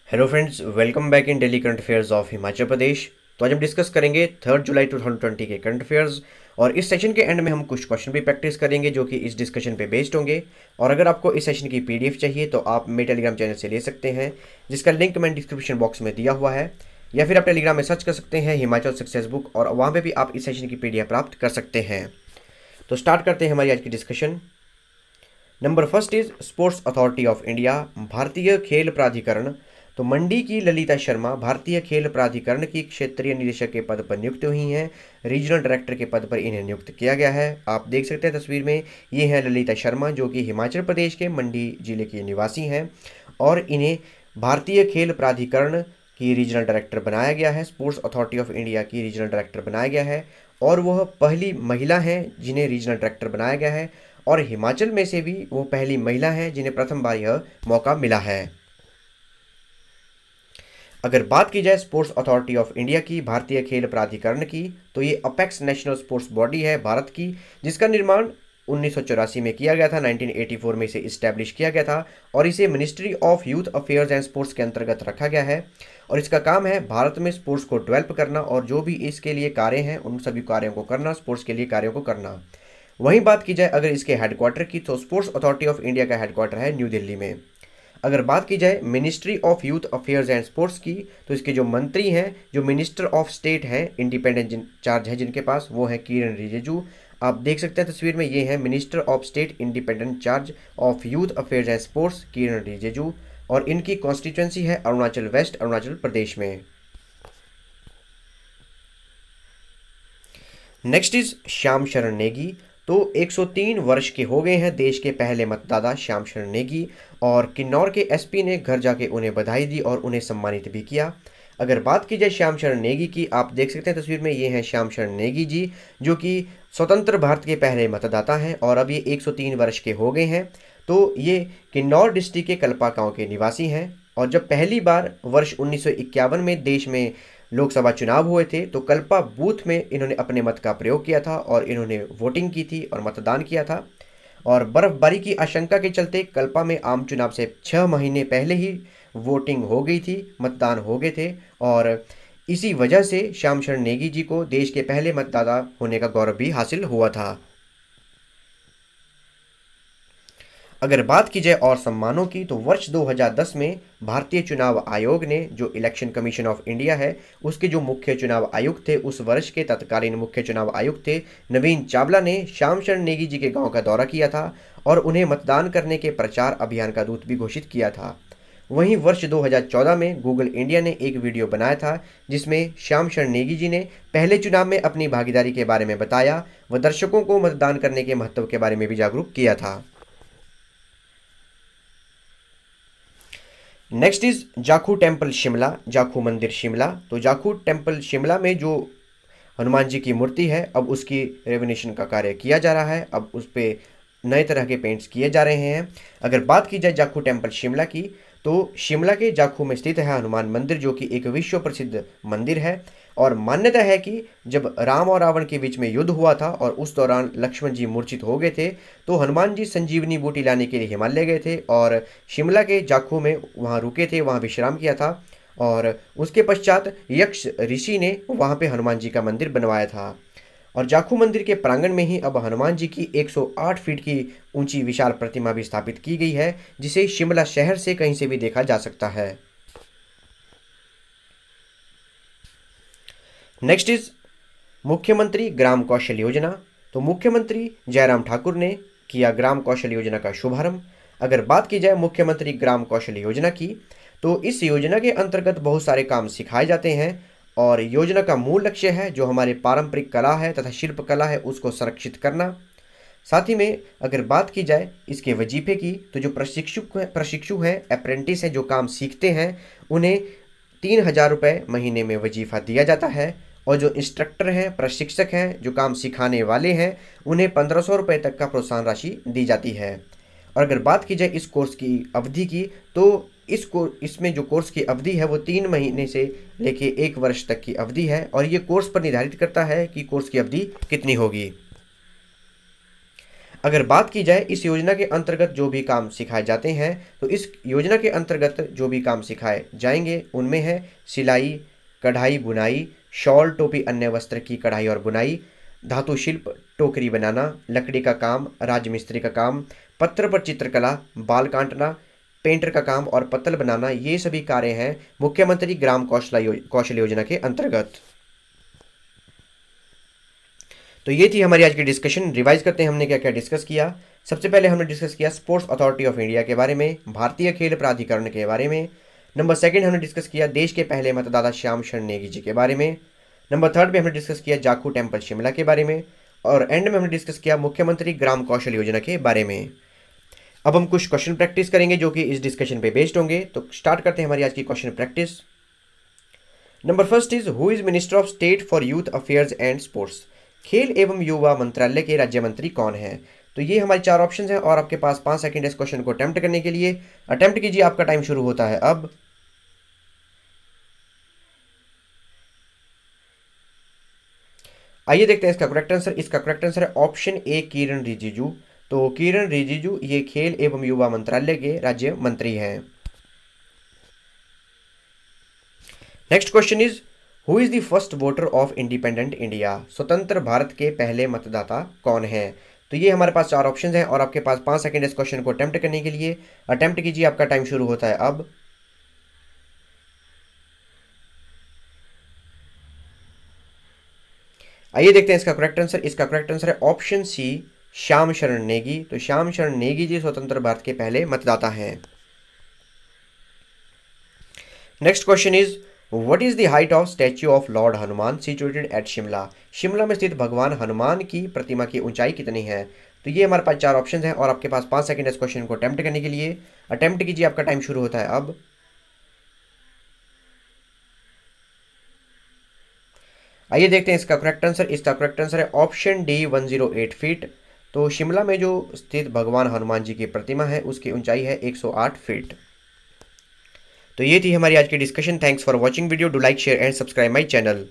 Hello friends, welcome back in daily current affairs of Himachal Pradesh. तो आज हम डिस्कस करेंगे 3 जुलाई 2020 के करंट अफेयर्स। और इस सेशन के एंड में हम कुछ क्वेश्चन भी प्रैक्टिस करेंगे जो कि इस डिस्कशन पे बेस्ड होंगे। और अगर आपको इस सेशन की पीडीएफ चाहिए तो आप मेरे टेलीग्राम चैनल से ले सकते हैं, जिसका लिंक मैंने डिस्क्रिप्शन बॉक्स में दिया हुआ है, या फिर आप टेलीग्राम में सर्च कर सकते हैं हिमाचल सक्सेस बुक, और वहाँ पर भी आप इस सेशन की पीडीएफ प्राप्त कर सकते हैं। तो स्टार्ट करते हैं हमारी आज की discussion. Number first is sports authority of India, भारतीय खेल प्राधिकरण। तो मंडी की ललिता शर्मा भारतीय खेल प्राधिकरण की क्षेत्रीय निदेशक के पद पर नियुक्त हुई हैं। रीजनल डायरेक्टर के पद पर इन्हें नियुक्त किया गया है। आप देख सकते हैं तस्वीर में, ये है ललिता शर्मा जो कि हिमाचल प्रदेश के मंडी जिले की निवासी हैं, और इन्हें भारतीय खेल प्राधिकरण की रीजनल डायरेक्टर बनाया गया है। स्पोर्ट्स अथॉरिटी ऑफ इंडिया की रीजनल डायरेक्टर बनाया गया है, और वह पहली महिला हैं जिन्हें रीजनल डायरेक्टर बनाया गया है, और हिमाचल में से भी वो पहली महिला हैं जिन्हें प्रथम बार यह मौका मिला है। अगर बात की जाए स्पोर्ट्स अथॉरिटी ऑफ इंडिया की, भारतीय खेल प्राधिकरण की, तो ये अपेक्स नेशनल स्पोर्ट्स बॉडी है भारत की, जिसका निर्माण 1984 में किया गया था, 1984 में इसे इस्टेब्लिश किया गया था, और इसे ministry of youth affairs and sports के अंतर्गत रखा गया है। और इसका काम है भारत में स्पोर्ट्स को डेवलप करना, और जो भी इसके लिए कार्य हैं उन सभी कार्यों को करना, स्पोर्ट्स के लिए कार्यों को करना। वहीं बात की जाए अगर इसके हेडक्वार्टर की, तो स्पोर्ट्स अथॉरिटी ऑफ इंडिया का हेडक्वार्टर है न्यू दिल्ली में। अगर बात की जाए ministry of youth affairs and sports की, तो इसके जो मंत्री हैं, जो मिनिस्टर ऑफ स्टेट हैं, इंडिपेंडेंट चार्ज है जिनके पास, वो है किरण रिजिजू। आप देख सकते हैं तस्वीर में, ये है minister of state independent charge of youth affairs and sports, Kiren Rijiju, और इनकी कॉन्स्टिट्यूंसी है अरुणाचल वेस्ट, अरुणाचल प्रदेश में। नेक्स्ट इज श्याम शरण नेगी। तो 103 वर्ष के हो गए हैं देश के पहले मतदाता श्याम शरण नेगी, और किन्नौर के एसपी ने घर जाके उन्हें बधाई दी और उन्हें सम्मानित भी किया। अगर बात की जाए श्याम शरण नेगी की, आप देख सकते हैं तस्वीर में, ये हैं श्याम शरण नेगी जी, जो कि स्वतंत्र भारत के पहले मतदाता हैं, और अब ये 103 वर्ष के हो गए हैं। तो ये किन्नौर डिस्ट्रिक्ट के कल्पा गाँव के निवासी हैं, और जब पहली बार वर्ष 1951 में देश में लोकसभा चुनाव हुए थे, तो कल्पा बूथ में इन्होंने अपने मत का प्रयोग किया था, और इन्होंने वोटिंग की थी और मतदान किया था। और बर्फबारी की आशंका के चलते कल्पा में आम चुनाव से 6 महीने पहले ही वोटिंग हो गई थी, मतदान हो गए थे, और इसी वजह से श्याम शरण नेगी जी को देश के पहले मतदाता होने का गौरव भी हासिल हुआ था। अगर बात की जाए और सम्मानों की, तो वर्ष 2010 में भारतीय चुनाव आयोग ने, जो इलेक्शन कमीशन ऑफ इंडिया है, उसके जो मुख्य चुनाव आयुक्त थे, उस वर्ष के तत्कालीन मुख्य चुनाव आयुक्त थे नवीन चावला ने श्याम शरण नेगी जी के गांव का दौरा किया था, और उन्हें मतदान करने के प्रचार अभियान का दूत भी घोषित किया था। वहीं वर्ष 2014 में गूगल इंडिया ने एक वीडियो बनाया था, जिसमें श्याम शरण नेगी जी ने पहले चुनाव में अपनी भागीदारी के बारे में बताया व दर्शकों को मतदान करने के महत्व के बारे में भी जागरूक किया था। Next is Jakhu temple Shimla, Jakhu मंदिर शिमला। तो जाखू टेम्पल शिमला में जो हनुमान जी की मूर्ति है, अब उसकी रेनोवेशन का कार्य किया जा रहा है, अब उस पर नए तरह के पेंट्स किए जा रहे हैं। अगर बात की जाए जाखू टेम्पल शिमला की, तो शिमला के जाखू में स्थित है हनुमान मंदिर, जो कि एक विश्व प्रसिद्ध मंदिर है, और मान्यता है कि जब राम और रावण के बीच में युद्ध हुआ था और उस दौरान लक्ष्मण जी मूर्छित हो गए थे, तो हनुमान जी संजीवनी बूटी लाने के लिए हिमालय गए थे, और शिमला के जाखू में वहाँ रुके थे, वहाँ विश्राम किया था, और उसके पश्चात यक्ष ऋषि ने वहाँ पे हनुमान जी का मंदिर बनवाया था। और जाखू मंदिर के प्रांगण में ही अब हनुमान जी की 108 फीट की ऊंची विशाल प्रतिमा भी स्थापित की गई है, जिसे शिमला शहर से कहीं से भी देखा जा सकता है। नेक्स्ट इज मुख्यमंत्री ग्राम कौशल योजना। तो मुख्यमंत्री जयराम ठाकुर ने किया ग्राम कौशल योजना का शुभारंभ। अगर बात की जाए मुख्यमंत्री ग्राम कौशल योजना की, तो इस योजना के अंतर्गत बहुत सारे काम सिखाए जाते हैं, और योजना का मूल लक्ष्य है जो हमारे पारंपरिक कला है तथा शिल्प कला है उसको संरक्षित करना। साथ ही में अगर बात की जाए इसके वजीफे की, तो जो प्रशिक्षु हैं, अप्रेंटिस हैं, जो काम सीखते हैं, उन्हें 3000 रुपये महीने में वजीफा दिया जाता है, और जो इंस्ट्रक्टर हैं, प्रशिक्षक हैं, जो काम सिखाने वाले हैं, उन्हें 1500 रुपये तक का प्रोत्साहन राशि दी जाती है। और अगर बात की जाए इस कोर्स की अवधि की, तो इसमें जो कोर्स की अवधि है वो 3 महीने से लेके 1 वर्ष तक की अवधि है, और ये कोर्स पर निर्धारित करता है कि कोर्स की अवधि कितनी होगी। अगर बात की जाए इस योजना के अंतर्गत जो भी काम सिखाए जाते हैं, तो इस योजना के अंतर्गत जो भी काम सिखाए जाएंगे उनमें है सिलाई, कढ़ाई बुनाई, शॉल टोपी अन्य वस्त्र की कढ़ाई और बुनाई, धातु शिल्प, टोकरी बनाना, लकड़ी का काम, राजमिस्त्री का काम, पत्थर पर चित्रकला, बाल काटना, पेंटर का काम और पत्तल बनाना, ये सभी कार्य हैं मुख्यमंत्री ग्राम कौशल योजना के अंतर्गत। तो ये थी हमारी आज की डिस्कशन। रिवाइज करते हैं हमने क्या क्या डिस्कस किया। सबसे पहले हमने डिस्कस किया स्पोर्ट्स अथॉरिटी ऑफ इंडिया के बारे में, भारतीय खेल प्राधिकरण के बारे में। नंबर सेकंड हमने डिस्कस किया देश के पहले मतदाता श्याम शरण नेगी जी के बारे में। नंबर थर्ड में हमने डिस्कस किया जाखू टेम्पल शिमला के बारे में। और एंड में हमने डिस्कस किया मुख्यमंत्री ग्राम कौशल योजना के बारे में। अब हम कुछ क्वेश्चन प्रैक्टिस करेंगे जो कि इस डिस्कशन पे बेस्ड होंगे। तो स्टार्ट करते हैं हमारी आज की question practice. Number first is who is minister of state for youth affairs and sports. खेल एवं युवा मंत्रालय के राज्य मंत्री कौन है। तो ये हमारे 4 ऑप्शंस हैं और आपके पास 5 सेकंड इस क्वेश्चन को अटेम्प्ट करने के लिए। अटेम्प्ट कीजिए, आपका टाइम शुरू होता है अब। आइए देखते हैं इसका करेक्ट आंसर। इसका करेक्ट आंसर है ऑप्शन ए किरण रिजिजू। तो किरण रिजिजू ये खेल एवं युवा मंत्रालय के राज्य मंत्री हैं। Next question is who is the first voter of independent India. स्वतंत्र भारत के पहले मतदाता कौन है। तो ये हमारे पास 4 ऑप्शंस हैं और आपके पास 5 सेकंड इस क्वेश्चन को अटेम्प्ट करने के लिए। अटेम्प्ट कीजिए, आपका टाइम शुरू होता है अब। आइए देखते हैं इसका करेक्ट आंसर। इसका करेक्ट आंसर है ऑप्शन सी श्याम शरण नेगी। तो श्याम शरण नेगी जी स्वतंत्र भारत के पहले मतदाता हैं। Next question is what is the height of statue of Lord Hanuman situated at Shimla. Shimla में स्थित भगवान हनुमान की प्रतिमा की ऊंचाई कितनी है। तो ये हमारे पास 4 ऑप्शंस हैं और आपके पास 5 सेकंड इस क्वेश्चन को अटेम्प्ट करने के लिए। अटेम्प्ट कीजिए, आपका टाइम शुरू होता है अब। आइए देखते हैं इसका करेक्ट आंसर। इसका करेक्ट आंसर है ऑप्शन डी 108 फीट। तो शिमला में जो स्थित भगवान हनुमान जी की प्रतिमा है उसकी ऊंचाई है 108 फीट। तो ये थी हमारी आज की discussion. Thanks for watching video. Do like share and subscribe my channel.